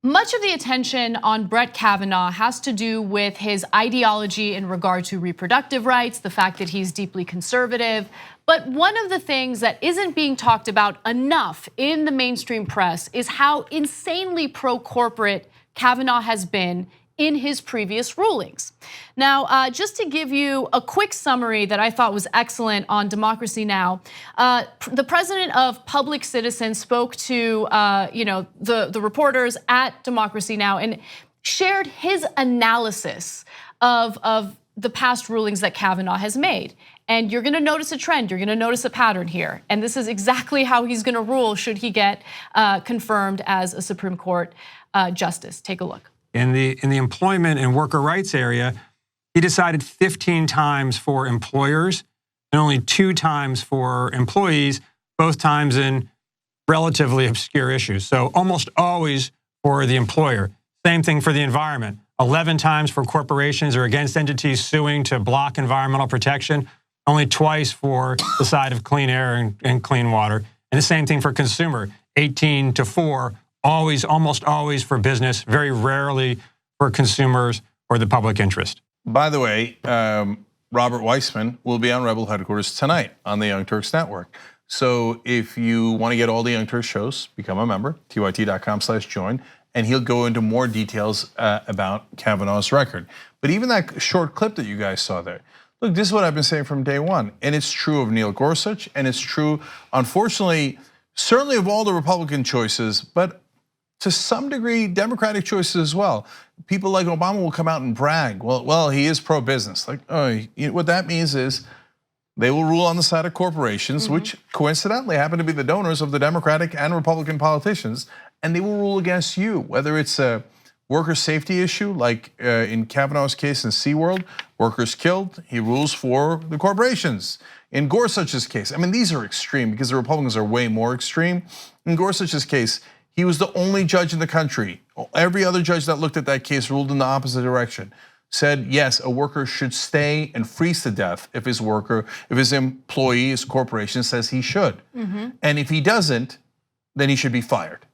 Much of the attention on Brett Kavanaugh has to do with his ideology in regard to reproductive rights, the fact that he's deeply conservative. But one of the things that isn't being talked about enough in the mainstream press is how insanely pro-corporate Kavanaugh has been in his previous rulings. Now, just to give you a quick summary that I thought was excellent on Democracy Now!, the president of Public Citizen spoke to the reporters at Democracy Now! And shared his analysis of the past rulings that Kavanaugh has made. And you're gonna notice a trend, you're gonna notice a pattern here. And this is exactly how he's gonna rule should he get confirmed as a Supreme Court justice. Take a look. In the employment and worker rights area, he decided 15 times for employers and only 2 times for employees, both times in relatively obscure issues. So almost always for the employer. Same thing for the environment. 11 times for corporations or against entities suing to block environmental protection. Only twice for the side of clean air and clean water. And the same thing for consumer, 18 to 4. Always, almost always for business, very rarely for consumers or the public interest. By the way, Robert Weissman will be on Rebel Headquarters tonight on the Young Turks Network. So if you want to get all the Young Turks shows, become a member, tyt.com/join, and he'll go into more details about Kavanaugh's record. But even that short clip that you guys saw there, look, this is what I've been saying from day one, and it's true of Neil Gorsuch, and it's true, unfortunately, certainly of all the Republican choices, but to some degree, Democratic choices as well. People like Obama will come out and brag, well, he is pro-business. Like, what that means is they will rule on the side of corporations, which coincidentally happen to be the donors of the Democratic and Republican politicians, and they will rule against you, whether it's a worker safety issue, like in Kavanaugh's case in SeaWorld, workers killed, he rules for the corporations. In Gorsuch's case, I mean, these are extreme because the Republicans are way more extreme. In Gorsuch's case, he was the only judge in the country. Every other judge that looked at that case ruled in the opposite direction. Said, yes, a worker should stay and freeze to death if his employee, his corporation says he should. And if he doesn't, then he should be fired.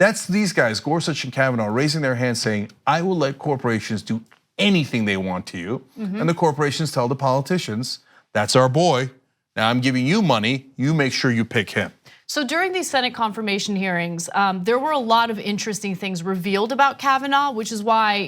That's these guys, Gorsuch and Kavanaugh, raising their hands saying, I will let corporations do anything they want to you. And the corporations tell the politicians, that's our boy. Now I'm giving you money, you make sure you pick him. So during these Senate confirmation hearings, there were a lot of interesting things revealed about Kavanaugh, which is why,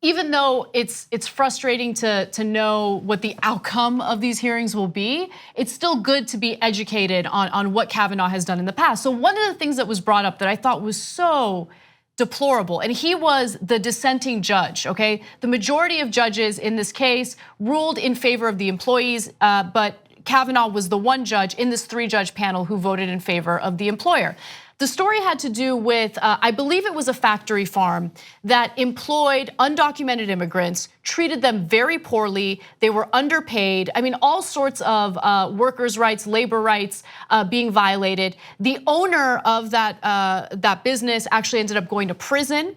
even though it's frustrating to know what the outcome of these hearings will be, it's still good to be educated on what Kavanaugh has done in the past. So one of the things that was brought up that I thought was so deplorable, and he was the dissenting judge, okay? The majority of judges in this case ruled in favor of the employees, but Kavanaugh was the one judge in this 3-judge panel who voted in favor of the employer. The story had to do with, I believe it was a factory farm that employed undocumented immigrants, treated them very poorly, they were underpaid. I mean, all sorts of workers' rights, labor rights being violated. The owner of that business actually ended up going to prison.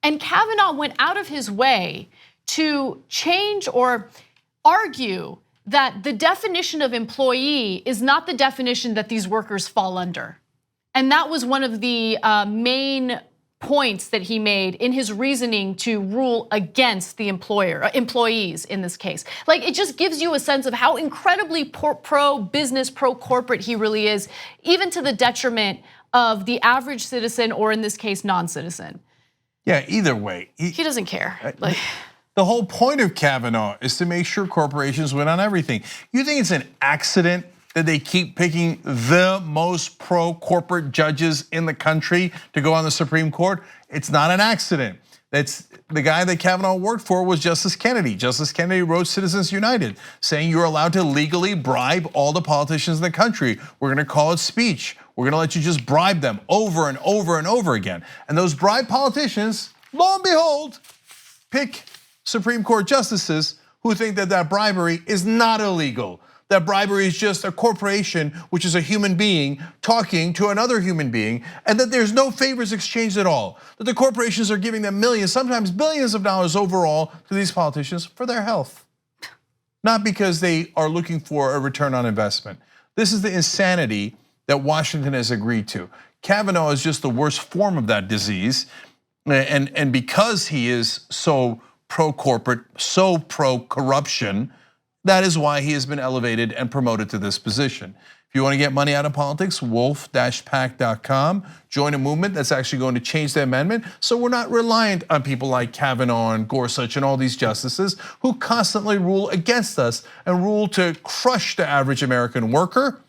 And Kavanaugh went out of his way to change or argue that the definition of employee is not the definition that these workers fall under. And that was one of the main points that he made in his reasoning to rule against the employees in this case. Like, it just gives you a sense of how incredibly pro-business, pro-corporate he really is, even to the detriment of the average citizen, or in this case, non-citizen. Yeah, either way. He doesn't care. The whole point of Kavanaugh is to make sure corporations win on everything. You think it's an accident that they keep picking the most pro-corporate judges in the country to go on the Supreme Court? It's not an accident. That's the guy that Kavanaugh worked for was Justice Kennedy. Justice Kennedy wrote Citizens United, saying you're allowed to legally bribe all the politicians in the country. We're gonna call it speech. We're gonna let you just bribe them over and over and over again. And those bribed politicians, lo and behold, pick Supreme Court justices who think that that bribery is not illegal. That bribery is just a corporation, which is a human being, talking to another human being, and that there's no favors exchanged at all. That the corporations are giving them millions, sometimes billions of dollars overall to these politicians for their health. Not because they are looking for a return on investment. This is the insanity that Washington has agreed to. Kavanaugh is just the worst form of that disease. And because he is so pro-corporate, so pro-corruption, that is why he has been elevated and promoted to this position. If you want to get money out of politics, wolf-pac.com. Join a movement that's actually going to change the amendment, so we're not reliant on people like Kavanaugh and Gorsuch and all these justices who constantly rule against us and rule to crush the average American worker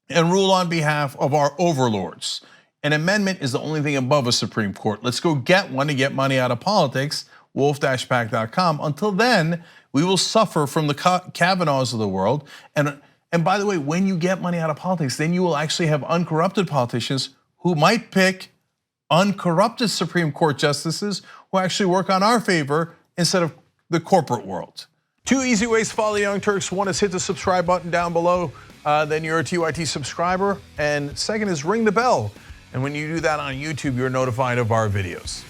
and rule on behalf of our overlords. An amendment is the only thing above a Supreme Court. Let's go get one to get money out of politics, wolf-pac.com. Until then, we will suffer from the Kavanaughs of the world. And by the way, when you get money out of politics, then you will actually have uncorrupted politicians who might pick uncorrupted Supreme Court justices who actually work on our favor instead of the corporate world. 2 easy ways to follow the Young Turks. One is hit the subscribe button down below, then you're a TYT subscriber. And second is ring the bell. And when you do that on YouTube, you're notified of our videos.